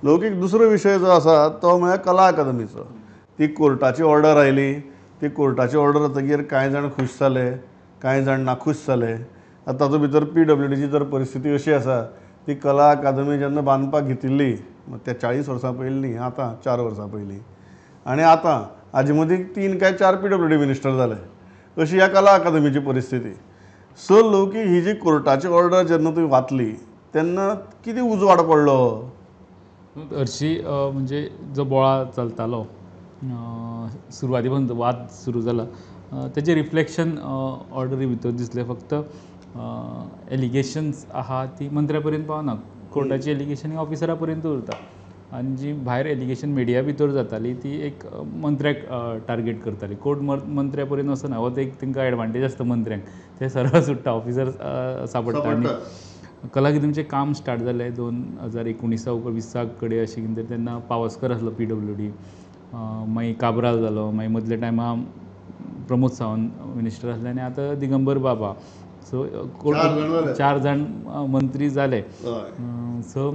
लौकीक दुसरो विशय जो आसा तो म्हळ्यार कला अकादमीचो. ती कोर्टाची ऑर्डर आयली, ती कोर्टाची ऑर्डर जातकीर कांय जाण खूश जाले, कांय जाण नाखूश जाले. आतां तातूंत भितर PWDची जर परिस्थिती अशी आसा, ती कला अकादमी जेन्ना बांदपाक घेतिल्ली त्या 40 वर्सां पयलीं न्ही, आतां 4 वर्सां पयलीं, आनी आतां हाजे मदीं 3 काय 4 PWD मिनिस्टर जाले, अशी ह्या कला अकादमीची परिस्थिती. सो लौकीक ही जी कोर्टाची ऑर्डर जेन्ना तुवें वाचली तेन्ना कितें उजवाड पडलो? हरशी म्हणजे जो बोळा चलतालो सुरवाती पासून वाद सुरू जाला तेजें रिफ्लेक्शन ऑर्डरी भितर दिसलें. फक्त एलिगेशन्स आहा ती मंत्र्या पर्यंत पावना, कोर्टाची एलिगेशन ही ऑफिसरा पर्यंत उरता, आनी जी भायर एलिगेशन मिडिया भितर जाताली ती एक मंत्र्याक टार्गेट करताली. कोर्ट मंत्र्या पर्यंत वचना, हो एक तांकां एडवांटेज आसता मंत्र्यांक, ते सरळ सुट्टा, ऑफिसर सापडटा. आनी कला अकादमीचें काम स्टार्ट जालें 2019-20 कडेन अशें कितें तरी. तेन्ना पावसकर आसलो PWD, मागीर काब्राल जालो, मागीर मदल्या टायमा प्रमोद सावंत मिनिस्टर आसले, आनी आतां दिगंबर बाबा. सो 4 जाण मंत्री जाले. सो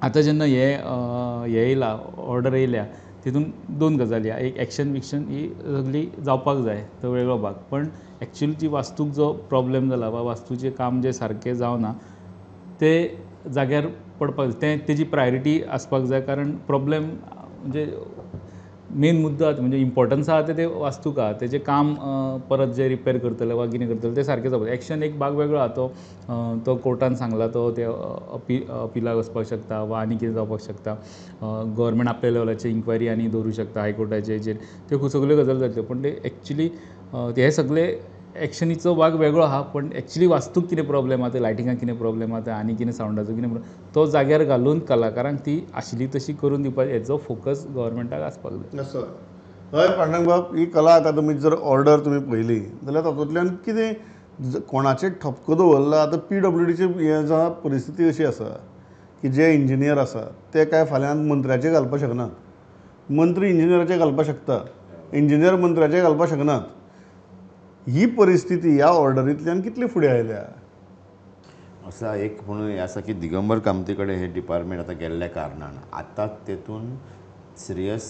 आतां जेन्ना हे येयला, ऑर्डर येयल्या, तितून 2 गजाली. एक एक्शन विक्शन ही सगळी जावपाक जाय, तो वेगळो भाग. पण एक्चुअली जी वास्तूक जो प्रॉब्लेम जाला वा वास्तूचें काम जें सारकें जावना तें जाग्यार पडपाक जाय, तेजी प्रायोरिटी आसपाक जाय. कारण प्रॉब्लेम म्हणजे मेन मुद्दो म्हणजे इम्पॉर्टन्स आहा ते वास्तूक आहा, तेजें काम परत जे रिपेर करतले वा कितें करतले तें सारकें जावपाक जाय. एक्शन एक भाग वेगळो आहा, तो कोर्टान सांगला तो ते अपिलाक वचपाक शकता वा आनी कितें जावपाक शकता. गव्हर्मेंट आपल्या लेवलाचेर इन्क्वायरी आनी दवरूंक शकता हायकोर्टाचेर, त्यो सगल्यो गजाली जातल्यो. पण ते एक्चुली हे सगळे एक्शनीचो भाग वेगळो आहा, पण एक्चुली वास्तूक कितें प्रॉब्लेम आहा, ते लायटिंगाक कितें प्रॉब्लेम आहा, आनी कितें सावंडाचो कितें तो जाग्यार घालून कलाकारांक ती आशिल्ली तशी करून दिवपाक हेचो फोकस गव्हर्मेंटाक आसपाक जाय. हय पांडुरंग बाब, ही कला अकादमीची जर ऑर्डर तुमी पळयली जाल्यार तातूंतल्यान कितें कोणाचें ठपको दवरला? आतां PWDची हे जा परिस्थिती अशी आसा की जे इंजिनियर आसा ते काय फाल्यां मंत्र्याचेर घालपाक शकनात, मंत्री इंजिनियराचेर घालपाक शकता, इंजिनियर मंत्र्याचेर घालपाक शकनात. ही परिस्थिती ह्या ऑर्डरींतल्यान कितली फुडें आयल्या? असा एक म्हणून हे आसा की दिगंबर कामती कडेन हे डिपार्टमेंट आतां गेल्ल्या कारणान आतां तेतून सिरियस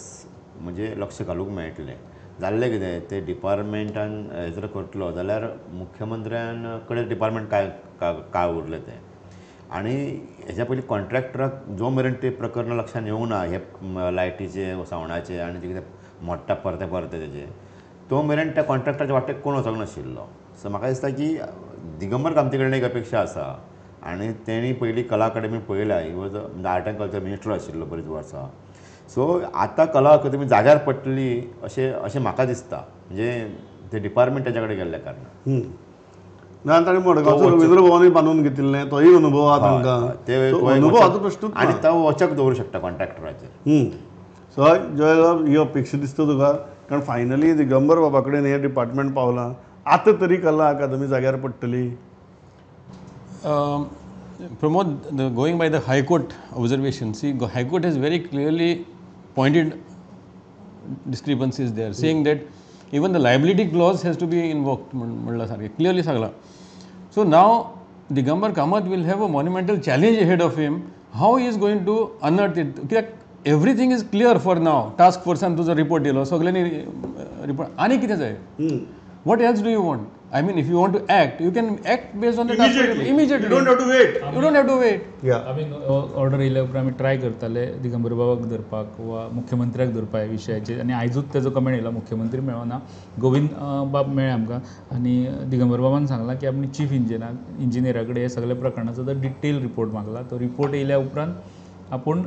म्हणजे लक्ष घालूंक मेळटलें. जाल्लें कितें ते डिपार्टमेंटान हे जर करतलो जाल्यार मुख्यमंत्र्यान कडेन डिपार्टमेंट काय उरलें तें. आनी हेच्या पयलीं कॉन्ट्रॅक्टराक जो मेरेन ते प्रकरण लक्षान येवंक ना हे लायटीचे सावंडाचे आनी जे कितें मोडटा परते तेजे, तो मेरेन त्या कॉन्ट्रॅक्टराच्या वाटेक कोण वचोंक नाशिल्लो. सो म्हाका दिसता की दिगंबर कामती कडेन एक अपेक्षा आसा, आनी तेणी पयलीं कला अकादमी पळयल्या. He was art end culture minister आशिल्लो बरीच वर्सां. सो आतां कला अकादमी जाग्यार पडटली अशें म्हाका दिसता, म्हणजे ते डिपार्टमेंट तेच्या कडेन गेल्ल्या कारणान. ना ताणें मडगांवचो रवींद्र भवनूय बांदून घेतिल्लें, तोय अनुभव आहा तांकां. अनुभवाचो प्रश्न आनी तो वचक दवरूं शकता कॉन्ट्रॅक्टराचेर. सो जय ही अपेक्षा दिसता तुका? कारण फायनली दिगंबर बाबा कडेन हे डिपार्टमेंट पावलां, आतां तरी कला अकादमी जाग्यार पडटली. Pramod, going by the High Court observation, see, High Court has very clearly pointed discrepancies there, saying that even the liability clause has to be invoked, clearly sagla. So now Digambar Kamath will have a monumental challenge ahead of him. How he is going to unearth it? Everything is clear for now. Task force and तुझा report दिलो, सगळ्यांनी report. आनी कितें जाय? What else do you want? I mean, if you want to act, you can act based on the immediately. You don't have to wait. You don't have to wait. आमी order येयल्या उपरांत आमी try करताले दिगंबर बाबाक धरपाक वा मुख्यमंत्र्याक धरपाक ह्या विशयाचेर, आनी आयजूच तेजो कमेंट येयला. मुख्यमंत्री मेळोना, गोविंद बाब मेळ्ळे आमकां, आनी दिगंबर बाबान सांगलां की आमी चीफ इंजिनियरा कडेन हे सगळ्या प्रकरणाचो डिटेल रिपोर्ट मागला. तो रिपोर्ट येयल्या उपरांत आपूण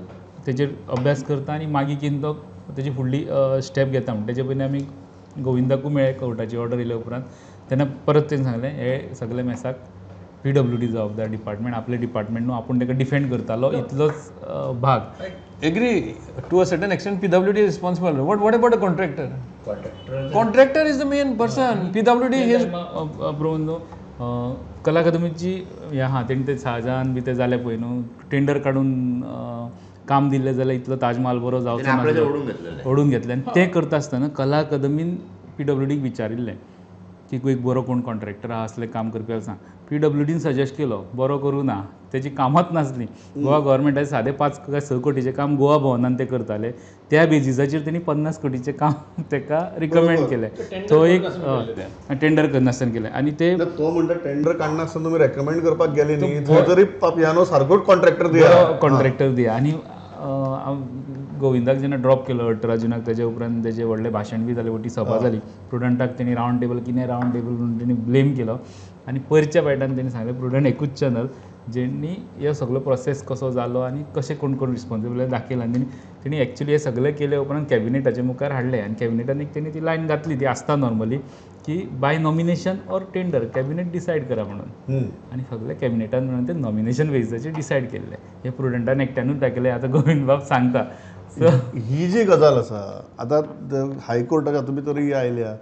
तेजेर अभ्यास करता आनी मागीर कितें तो तेजी फुडली स्टेप घेता. म्हणटा तेजे पयलीं आमी गोविंदाकूय मेळ्ळे कोर्टाची ऑर्डर येयल्या उपरांत. तेन्ना परत तेणें सांगलें हे सगळे मेसाक PWD जबाबदार, डिपार्टमेंट आपले डिपार्टमेंट न्हू, आपूण ताका डिफेंड करतालो इतलोच भाग. Agree to a certain extent. PWD is responsible. What about a contractor? Contractor is the main person. PWD is कला अकादमीची हे आहा तेणी ते शाहजहान बी ते जाले पळय न्हू, टेंडर काडून काम दिल्लें जाल्यार इतलो ताजमहाल बरो जावचो ना, ओडून घेतलें. आनी तें करता आसतना कला अकादमीन PWDक विचारिल्लें की एक बरो कोण कॉन्ट्रॅक्टर आहा असलें काम करपी सांग. PWDन सजेस्ट केलो बरो करूं ना, तेजी कामात नासली. गोवा गव्हर्मेंटाचे सादे 5 काय 6 कोटीचें काम गोवा भवनान ते करताले. त्या बेजिसाचेर तेणी 50 कोटीचें काम ताका रिकमेंड केलें. तो एक टेंडर करनासतना केलें आनी ते तो म्हणटा टेंडर काडनासतना तुम्ही रेकमेंड करपाक गेले न्ही, थंय तरी पियानो सारकोच कॉन्ट्रॅक्टर दिया. कॉन्ट्रॅक्टर दिया. आनी गोविंदाक जेन्ना ड्रॉप केलो अठराजुनाक, तेजे उपरांत तेजें व्हडलें भाशण बी जालें, व्हडली सभा जाली. प्रुडंटाक तेणी रावंड टेबल कितें रावंड टेबल म्हणून तेणी ब्लेम केलो. आनी परच्या पायटान तेणी सांगलें प्रुडंट एकूच चॅनल जेणी हे सगळो प्रोसेस कसो जालो आनी कशें कोण कोण रिस्पॉन्सिबल दाखयलां. आनी तेणी एक्चुली हे सगळें केले उपरांत कॅबिनेटाच्या मुखार हाडलें आनी कॅबिनेटान एक तेणी ती लायन घातली, ती आसता नॉर्मली, की by nomination or tender cabinet decide करा म्हणून. आनी सगळे कॅबिनेटान म्हणून ते नॉमिनेशन बेजिसाचेर डिसायड केल्ले. हे प्रुडंटान एकट्यानूच दाखयलें. आतां गोविंद बाब सांगता. सो ही जी गजाल आसा, आतां हायकोर्टाच्या हातूंत भितर ही आयल्या